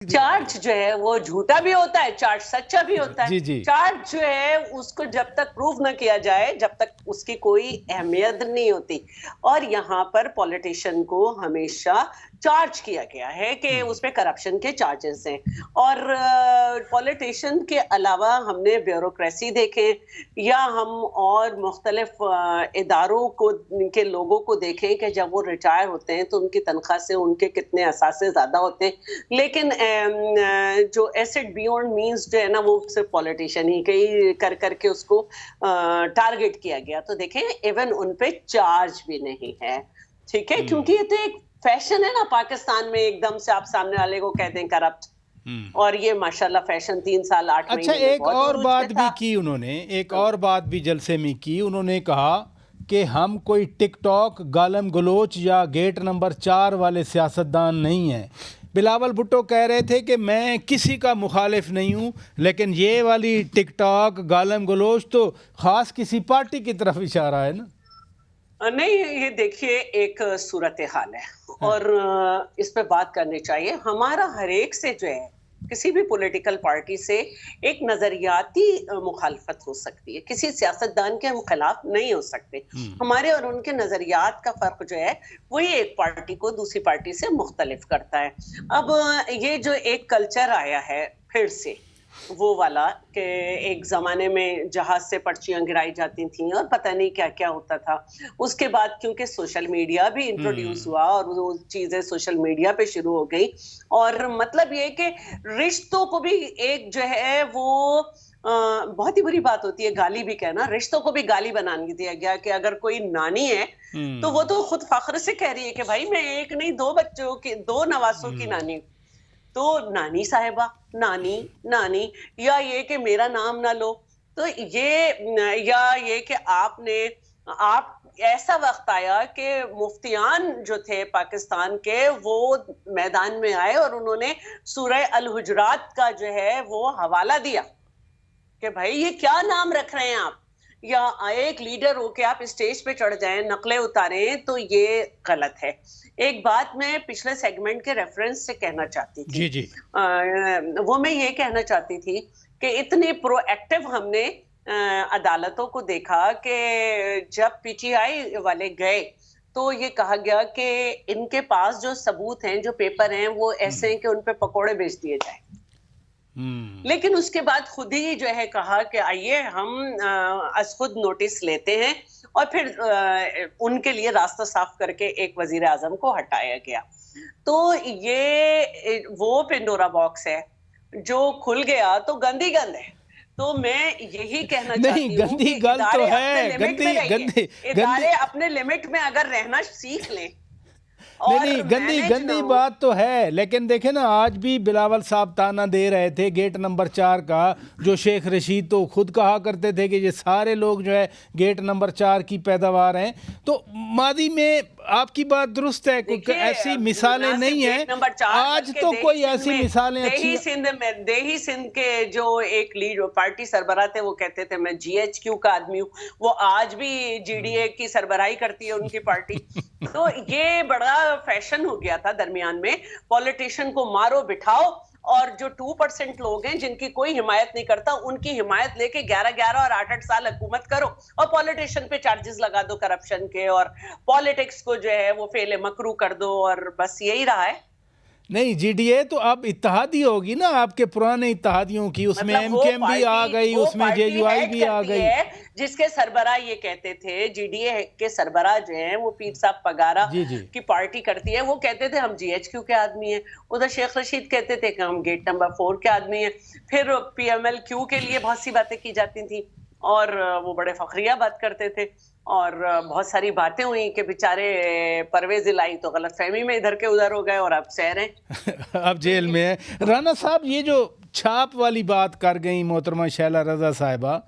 Charge جو ہے وہ جھوٹا بھی ہوتا ہے، چارج سچا بھی ہوتا ہے۔ جی چارج جو ہے اس کو جب تک پروف نہ کیا جائے جب تک اس کی کوئی اہمیت نہیں ہوتی، اور یہاں پر پولیٹیشین کو ہمیشہ چارج کیا گیا ہے کہ اس پہ کرپشن کے چارجز ہیں، اور پولیٹیشین کے علاوہ ہم نے بیوروکریسی دیکھیں یا ہم اور مختلف اداروں کو کے لوگوں کو دیکھیں کہ جب وہ ریٹائر ہوتے ہیں تو ان کی تنخواہ سے ان کے کتنے اثاثے زیادہ ہوتے ہیں، لیکن جو ایسٹ بیونڈ مینز جو ہے نا وہ صرف پولیٹیشین ہی کر کے اس کو ٹارگٹ کیا گیا۔ تو دیکھیں ایون ان پہ چارج بھی نہیں ہے، ٹھیک ہے، کیونکہ یہ تو ایک فیشن ہے نا پاکستان میں، ایک دم سے آپ سامنے والے کو کہہ دیں کرپٹ، اور یہ ماشاءاللہ فیشن 3 سال 8 مہینے اچھا، ایک اور بات بھی کی انہوں نے، ایک اور بات بھی جلسے میں کی، انہوں نے کہا کہ ہم کوئی ٹک ٹاک، گالم گلوچ یا گیٹ نمبر 4 والے سیاستدان نہیں ہیں۔ بلاول بھٹو کہہ رہے تھے کہ میں کسی کا مخالف نہیں ہوں، لیکن یہ والی ٹک ٹاک، گالم گلوچ تو خاص کسی پارٹی کی طرف اشارہ ہے نا۔ نہیں، یہ دیکھیے ایک صورتحال ہے اور اس پہ بات کرنی چاہیے۔ ہمارا ہر ایک سے جو ہے کسی بھی پولیٹیکل پارٹی سے ایک نظریاتی مخالفت ہو سکتی ہے، کسی سیاستدان کے ہم خلاف نہیں ہو سکتے۔ ہمارے اور ان کے نظریات کا فرق جو ہے وہی ایک پارٹی کو دوسری پارٹی سے مختلف کرتا ہے۔ اب یہ جو ایک کلچر آیا ہے پھر سے وہ والا کہ ایک زمانے میں جہاز سے پرچیاں گرائی جاتی تھیں اور پتہ نہیں کیا کیا ہوتا تھا، اس کے بعد کیونکہ سوشل میڈیا بھی انٹروڈیوس ہوا اور وہ چیزیں سوشل میڈیا پہ شروع ہو گئی، اور مطلب یہ کہ رشتوں کو بھی ایک جو ہے وہ بہت ہی بری بات ہوتی ہے گالی بھی کہنا، رشتوں کو بھی گالی بنا دیا گیا کہ اگر کوئی نانی ہے تو وہ تو خود فخر سے کہہ رہی ہے کہ بھائی میں ایک نہیں 2 بچوں کی 2 نواسوں کی نانی ہوں، تو نانی صاحبہ، نانی، یا یہ کہ میرا نام نہ لو، تو یہ کہ آپ ایسا وقت آیا کہ مفتیان جو تھے پاکستان کے وہ میدان میں آئے اور انہوں نے سورہ الحجرات کا جو ہے وہ حوالہ دیا کہ بھائی یہ کیا نام رکھ رہے ہیں آپ، یا ایک لیڈر ہو کے آپ اسٹیج پہ چڑھ جائیں، نقلیں اتاریں، تو یہ غلط ہے۔ ایک بات میں پچھلے سیگمنٹ کے ریفرنس سے کہنا چاہتی تھی، وہ میں یہ کہنا چاہتی تھی کہ اتنے پرو ایکٹیو ہم نے عدالتوں کو دیکھا کہ جب پی ٹی آئی والے گئے تو یہ کہا گیا کہ ان کے پاس جو ثبوت ہیں، جو پیپر ہیں، وہ ایسے ہیں کہ ان پہ پکوڑے بیچ دیے جائیں، لیکن اس کے بعد خود ہی جو ہے کہا کہ آئیے ہم از خود نوٹس لیتے ہیں، اور پھر ان کے لیے راستہ صاف کر کے ایک وزیر اعظم کو ہٹایا گیا۔ تو یہ وہ پنڈورا باکس ہے جو کھل گیا تو گندی گند ہے۔ تو میں یہی کہنا چاہتی ہوں کہ ادارے اپنے لمٹ میں اگر رہنا سیکھ لیں۔ نہیں، گندی بات تو ہے، لیکن دیکھیں نا آج بھی بلاول صاحب تانا دے رہے تھے گیٹ نمبر 4 کا، جو شیخ رشید تو خود کہا کرتے تھے کہ یہ سارے لوگ جو ہے گیٹ نمبر 4 کی پیداوار ہیں۔ تو ماضی میں آپ کی بات درست ہے، کوئی ایسی مثالیں نہیں ہیں، آج تو کوئی ایسی مثالیں اچھی۔ دیہی سندھ کے جو ایک لیڈر پارٹی سربراہ تھے وہ کہتے تھے میں جی ایچ کیو کا آدمی ہوں، وہ آج بھی جی ڈی اے کی سربراہی کرتی ہے ان کی پارٹی۔ تو یہ بڑا فیشن ہو گیا تھا درمیان میں، پولیٹیشین کو مارو بٹھاؤ، اور جو 2% لوگ ہیں جن کی کوئی حمایت نہیں کرتا ان کی حمایت لے کے 11 اور 8 سال حکومت کرو، اور پولیٹیشین پہ چارجز لگا دو کرپشن کے، اور پالیٹکس کو جو ہے وہ فعل مکروہ کر دو، اور بس یہی رہا ہے۔ نہیں، جی ڈی اے تو اب اتحادی ہوگی نا آپ کے پرانے اتحادیوں کی، اس میں ایم کے ایم بھی آ گئی، اس میں جے یو آئی بھی آ گئی، جس کے سربراہ یہ کہتے تھے، جی ڈی اے کے سربراہ جو ہیں وہ پیر صاحب پگارا کی پارٹی کرتی ہے، وہ کہتے تھے ہم جی ایچ کیو کے آدمی ہیں، ادھر شیخ رشید کہتے تھے کہ ہم گیٹ نمبر 4 کے آدمی ہیں، پھر پی ایم ایل کیو کے لیے بہت سی باتیں کی جاتی تھیں اور وہ بڑے فخریہ بات کرتے تھے، اور بہت ساری باتیں ہوئی کہ بیچارے پرویز الہی تو غلط فہمی میں ادھر کے ادھر ہو گئے اور اب سیر ہیں، اب جیل میں ہیں۔ رانا صاحب، یہ جو چھاپ والی بات کر گئی محترمہ شیلا رضا صاحبہ،